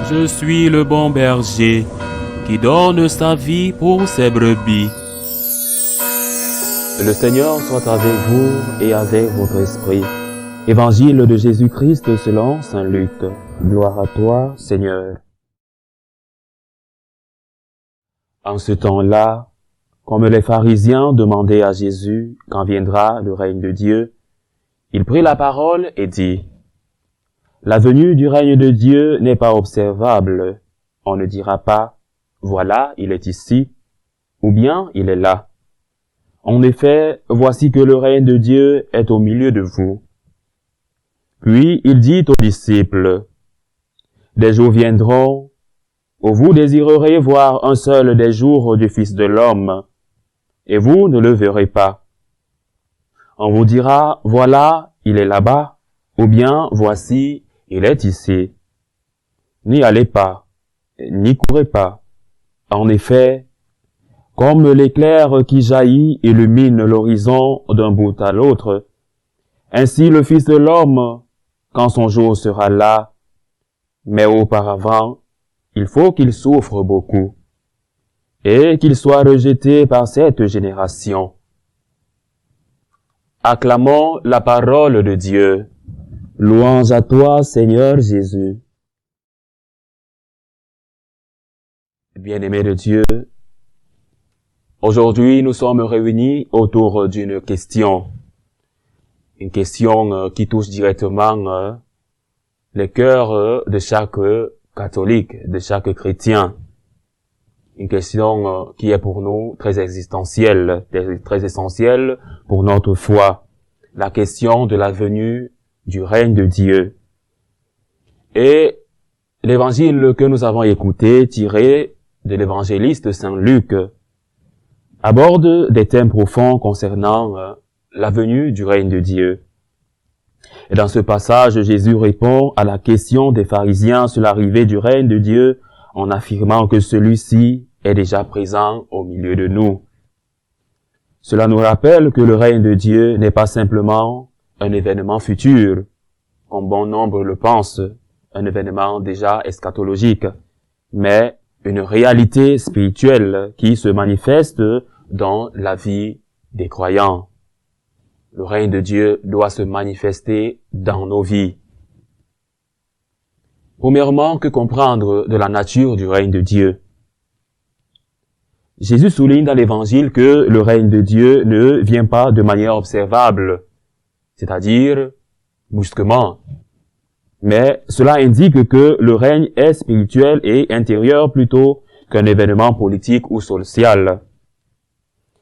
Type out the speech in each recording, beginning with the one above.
Je suis le bon berger qui donne sa vie pour ses brebis. Le Seigneur soit avec vous et avec votre esprit. Évangile de Jésus-Christ selon saint Luc. Gloire à toi, Seigneur. En ce temps-là, comme les pharisiens demandaient à Jésus quand viendra le règne de Dieu, il prit la parole et dit: La venue du règne de Dieu n'est pas observable. On ne dira pas: voilà, il est ici, ou bien il est là. En effet, voici que le règne de Dieu est au milieu de vous. Puis il dit aux disciples: Des jours viendront où vous désirerez voir un seul des jours du Fils de l'homme, et vous ne le verrez pas. On vous dira: voilà, il est là-bas, ou bien voici, il est ici. N'y allez pas, n'y courez pas. En effet, comme l'éclair qui jaillit illumine l'horizon d'un bout à l'autre, ainsi le Fils de l'homme, quand son jour sera là, mais auparavant, il faut qu'il souffre beaucoup, et qu'il soit rejeté par cette génération. Acclamons la parole de Dieu. Louange à toi, Seigneur Jésus. Bien-aimés de Dieu, aujourd'hui nous sommes réunis autour d'une question. Une question qui touche directement le cœur de chaque catholique, de chaque chrétien. Une question qui est pour nous très existentielle, très essentielle pour notre foi. La question de la venue du règne de Dieu. Et l'évangile que nous avons écouté, tiré de l'évangéliste Saint Luc, aborde des thèmes profonds concernant la venue du règne de Dieu. Et dans ce passage, Jésus répond à la question des pharisiens sur l'arrivée du règne de Dieu en affirmant que celui-ci est déjà présent au milieu de nous. Cela nous rappelle que le règne de Dieu n'est pas simplement un événement futur, comme bon nombre le pensent, un événement déjà eschatologique, mais une réalité spirituelle qui se manifeste dans la vie des croyants. Le règne de Dieu doit se manifester dans nos vies. Premièrement, que comprendre de la nature du règne de Dieu? Jésus souligne dans l'évangile que le règne de Dieu ne vient pas de manière observable, c'est-à-dire brusquement. Mais cela indique que le règne est spirituel et intérieur plutôt qu'un événement politique ou social.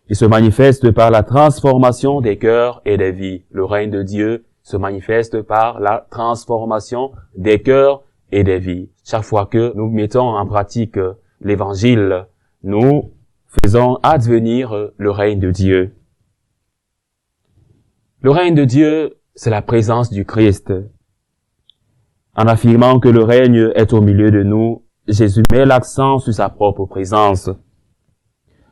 Il se manifeste par la transformation des cœurs et des vies. Le règne de Dieu se manifeste par la transformation des cœurs et des vies. Chaque fois que nous mettons en pratique l'évangile, nous faisons advenir le règne de Dieu. Le règne de Dieu, c'est la présence du Christ. En affirmant que le règne est au milieu de nous, Jésus met l'accent sur sa propre présence.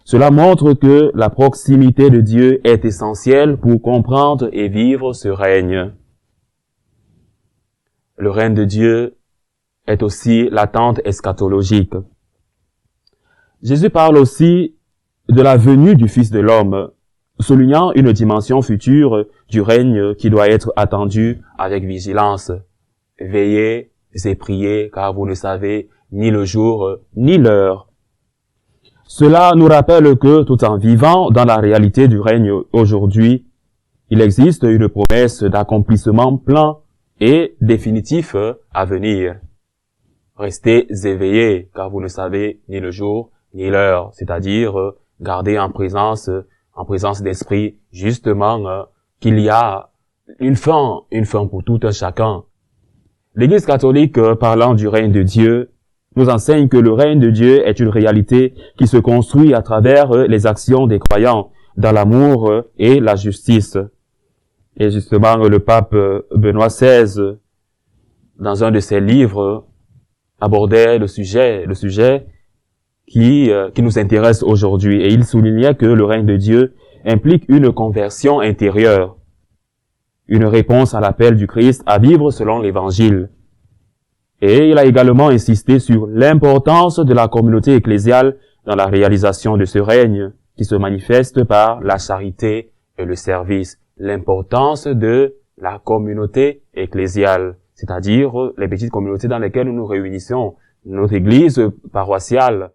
Cela montre que la proximité de Dieu est essentielle pour comprendre et vivre ce règne. Le règne de Dieu est aussi l'attente eschatologique. Jésus parle aussi de la venue du Fils de l'homme, soulignant une dimension future du règne qui doit être attendue avec vigilance. Veillez et priez, car vous ne savez ni le jour ni l'heure. Cela nous rappelle que tout en vivant dans la réalité du règne aujourd'hui, il existe une promesse d'accomplissement plein et définitif à venir. Restez éveillés, car vous ne savez ni le jour ni l'heure, c'est-à-dire garder en présence d'esprit justement qu'il y a une fin pour tout un chacun. L'Église catholique, parlant du règne de Dieu, nous enseigne que le règne de Dieu est une réalité qui se construit à travers les actions des croyants, dans l'amour et la justice. Et justement, le pape Benoît XVI, dans un de ses livres, abordait le sujet qui nous intéresse aujourd'hui. Et il soulignait que le règne de Dieu implique une conversion intérieure, une réponse à l'appel du Christ à vivre selon l'Évangile. Et il a également insisté sur l'importance de la communauté ecclésiale dans la réalisation de ce règne qui se manifeste par la charité et le service. L'importance de la communauté ecclésiale, c'est-à-dire les petites communautés dans lesquelles nous nous réunissons. Notre église paroissiale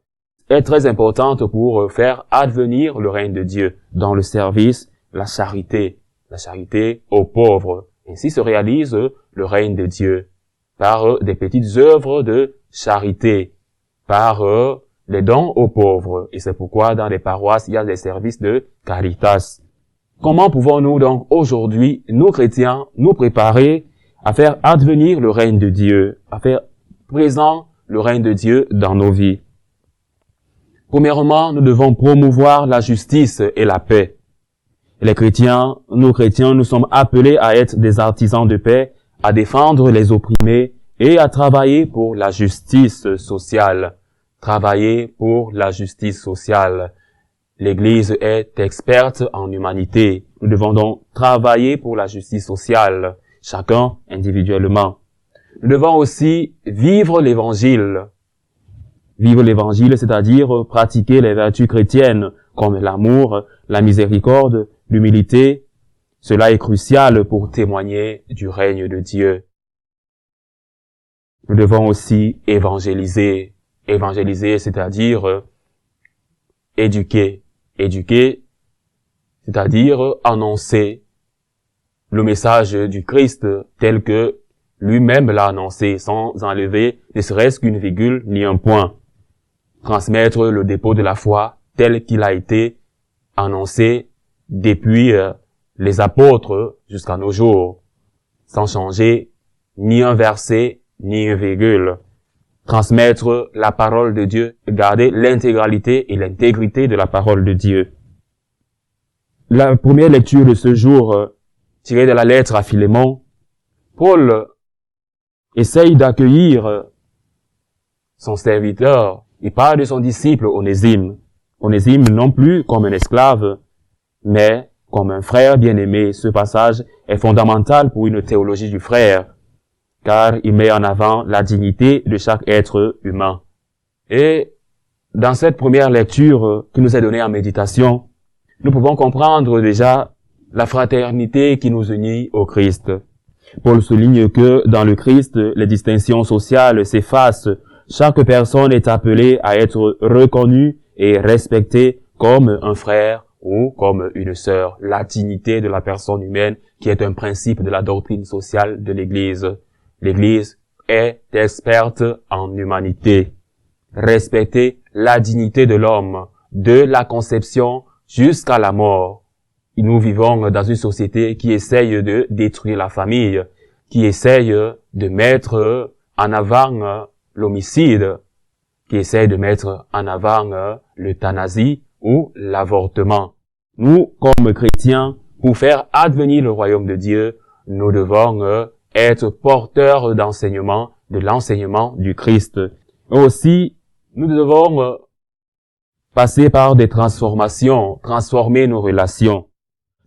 est très importante pour faire advenir le règne de Dieu dans le service, la charité aux pauvres. Ainsi se réalise le règne de Dieu par des petites œuvres de charité, par les dons aux pauvres. Et c'est pourquoi dans les paroisses, il y a des services de caritas. Comment pouvons-nous donc aujourd'hui, nous chrétiens, nous préparer à faire advenir le règne de Dieu, à faire présent le règne de Dieu dans nos vies? Premièrement, nous devons promouvoir la justice et la paix. Les chrétiens, nous sommes appelés à être des artisans de paix, à défendre les opprimés et à travailler pour la justice sociale. Travailler pour la justice sociale. L'Église est experte en humanité. Nous devons donc travailler pour la justice sociale, chacun individuellement. Nous devons aussi vivre l'Évangile. Vivre l'Évangile, c'est-à-dire pratiquer les vertus chrétiennes comme l'amour, la miséricorde, l'humilité. Cela est crucial pour témoigner du règne de Dieu. Nous devons aussi évangéliser. Évangéliser, c'est-à-dire éduquer. Éduquer, c'est-à-dire annoncer le message du Christ tel que lui-même l'a annoncé, sans enlever ne serait-ce qu'une virgule ni un point. Transmettre le dépôt de la foi tel qu'il a été annoncé depuis les apôtres jusqu'à nos jours, sans changer ni un verset ni une virgule. Transmettre la parole de Dieu, garder l'intégralité et l'intégrité de la parole de Dieu. La première lecture de ce jour, tirée de la lettre à Philémon, Paul essaye d'accueillir son serviteur. Il parle de son disciple Onésime. Onésime non plus comme un esclave, mais comme un frère bien-aimé. Ce passage est fondamental pour une théologie du frère, car il met en avant la dignité de chaque être humain. Et dans cette première lecture qui nous est donnée en méditation, nous pouvons comprendre déjà la fraternité qui nous unit au Christ. Paul souligne que dans le Christ, les distinctions sociales s'effacent. Chaque personne est appelée à être reconnue et respectée comme un frère ou comme une sœur. La dignité de la personne humaine qui est un principe de la doctrine sociale de l'Église. L'Église est experte en humanité. Respecter la dignité de l'homme, de la conception jusqu'à la mort. Nous vivons dans une société qui essaye de détruire la famille, qui essaye de mettre en avant l'homicide, qui essaye de mettre en avant l'euthanasie ou l'avortement. Nous, comme chrétiens, pour faire advenir le royaume de Dieu, nous devons être porteurs d'enseignement, de l'enseignement du Christ. Aussi, nous devons passer par des transformations, transformer nos relations.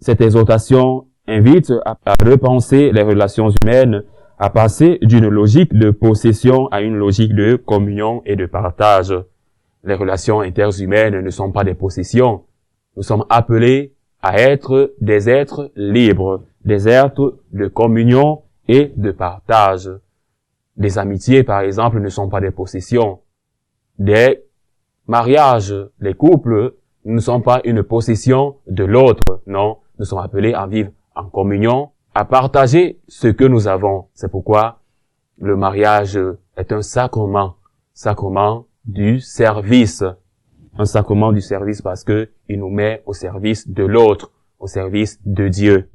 Cette exhortation invite à repenser les relations humaines, à passer d'une logique de possession à une logique de communion et de partage. Les relations interhumaines ne sont pas des possessions. Nous sommes appelés à être des êtres libres, des êtres de communion et de partage. Des amitiés, par exemple, ne sont pas des possessions. Des mariages, les couples ne sont pas une possession de l'autre. Non, nous sommes appelés à vivre en communion, à partager ce que nous avons. C'est pourquoi le mariage est un sacrement du service. Un sacrement du service parce que il nous met au service de l'autre, au service de Dieu.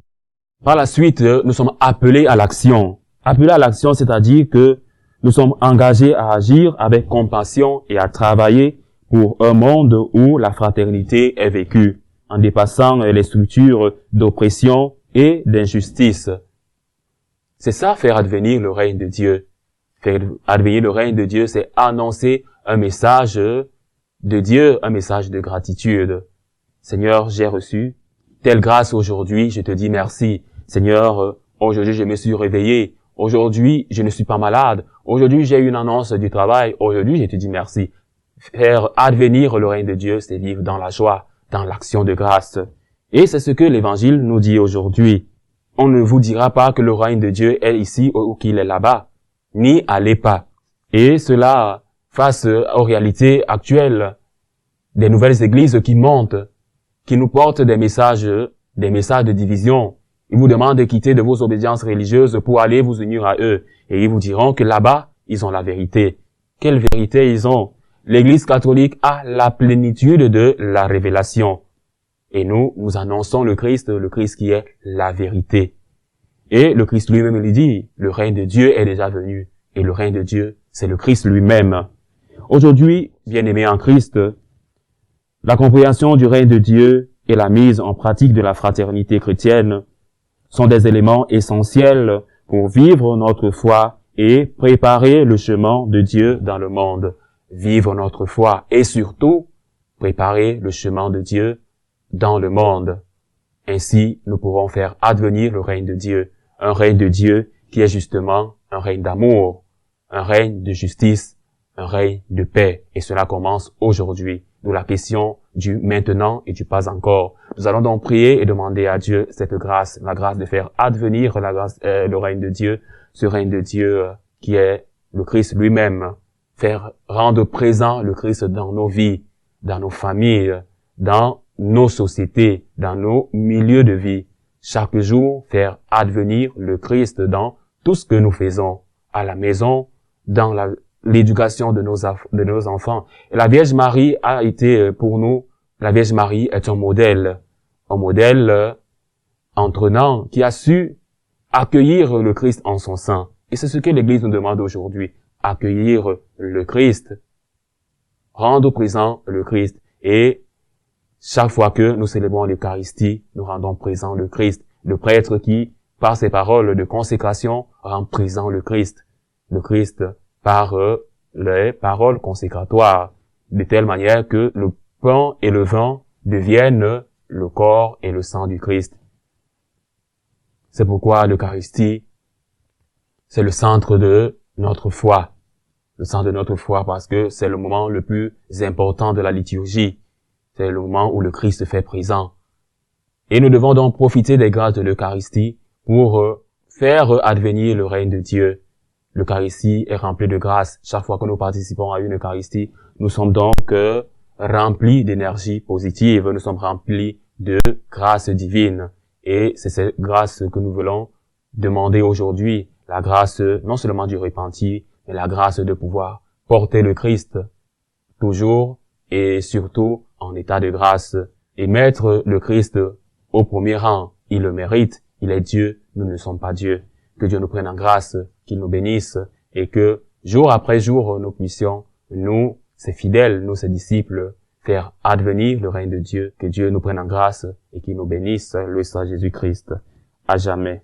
Par la suite, nous sommes appelés à l'action. Appelés à l'action, c'est-à-dire que nous sommes engagés à agir avec compassion et à travailler pour un monde où la fraternité est vécue, en dépassant les structures d'oppression et d'injustice. C'est ça, faire advenir le règne de Dieu. Faire advenir le règne de Dieu, c'est annoncer un message de Dieu, un message de gratitude. Seigneur, j'ai reçu telle grâce aujourd'hui, je te dis merci. Seigneur, aujourd'hui je me suis réveillé. Aujourd'hui, je ne suis pas malade. Aujourd'hui, j'ai eu une annonce du travail. Aujourd'hui, je te dis merci. Faire advenir le règne de Dieu, c'est vivre dans la joie, dans l'action de grâce. Et c'est ce que l'Évangile nous dit aujourd'hui. On ne vous dira pas que le règne de Dieu est ici ou qu'il est là-bas, ni allez pas. Et cela, face aux réalités actuelles, des nouvelles églises qui montent, qui nous portent des messages de division. Ils vous demandent de quitter de vos obédiences religieuses pour aller vous unir à eux. Et ils vous diront que là-bas, ils ont la vérité. Quelle vérité ils ont? L'Église catholique a la plénitude de la révélation. Et nous annonçons le Christ qui est la vérité. Et le Christ lui-même lui dit, le règne de Dieu est déjà venu. Et le règne de Dieu, c'est le Christ lui-même. Aujourd'hui, bien-aimés en Christ, la compréhension du règne de Dieu et la mise en pratique de la fraternité chrétienne sont des éléments essentiels pour vivre notre foi et préparer le chemin de Dieu dans le monde. Vivre notre foi et surtout préparer le chemin de Dieu dans le monde. Ainsi, nous pourrons faire advenir le règne de Dieu, un règne de Dieu qui est justement un règne d'amour, un règne de justice, un règne de paix. Et cela commence aujourd'hui. D'où la question du maintenant et du pas encore. Nous allons donc prier et demander à Dieu cette grâce, la grâce de faire advenir le règne de Dieu, ce règne de Dieu qui est le Christ lui-même. Faire rendre présent le Christ dans nos vies, dans nos familles, dans nos sociétés, dans nos milieux de vie. Chaque jour, faire advenir le Christ dans tout ce que nous faisons, à la maison, dans l'éducation de nos enfants. Et la Vierge Marie a été pour nous, la Vierge Marie est un modèle entraînant qui a su accueillir le Christ en son sein. Et c'est ce que l'Église nous demande aujourd'hui, accueillir le Christ, rendre présent le Christ. Et chaque fois que nous célébrons l'Eucharistie, nous rendons présent le Christ, le prêtre qui, par ses paroles de consécration, rend présent le Christ par les paroles consécratoires, de telle manière que le pain et le vin deviennent le corps et le sang du Christ. C'est pourquoi l'Eucharistie, c'est le centre de notre foi. Le centre de notre foi parce que c'est le moment le plus important de la liturgie. C'est le moment où le Christ se fait présent. Et nous devons donc profiter des grâces de l'Eucharistie pour faire advenir le règne de Dieu. L'Eucharistie est remplie de grâce. Chaque fois que nous participons à une Eucharistie, nous sommes donc remplis d'énergie positive. Nous sommes remplis de grâce divine. Et c'est cette grâce que nous voulons demander aujourd'hui. La grâce non seulement du repentir, mais la grâce de pouvoir porter le Christ toujours et surtout en état de grâce et mettre le Christ au premier rang. Il le mérite. Il est Dieu. Nous ne sommes pas Dieu. Que Dieu nous prenne en grâce, qu'il nous bénisse et que jour après jour nous puissions, nous, ses fidèles, nous, ses disciples, faire advenir le règne de Dieu. Que Dieu nous prenne en grâce et qu'il nous bénisse, le Saint Jésus-Christ, à jamais.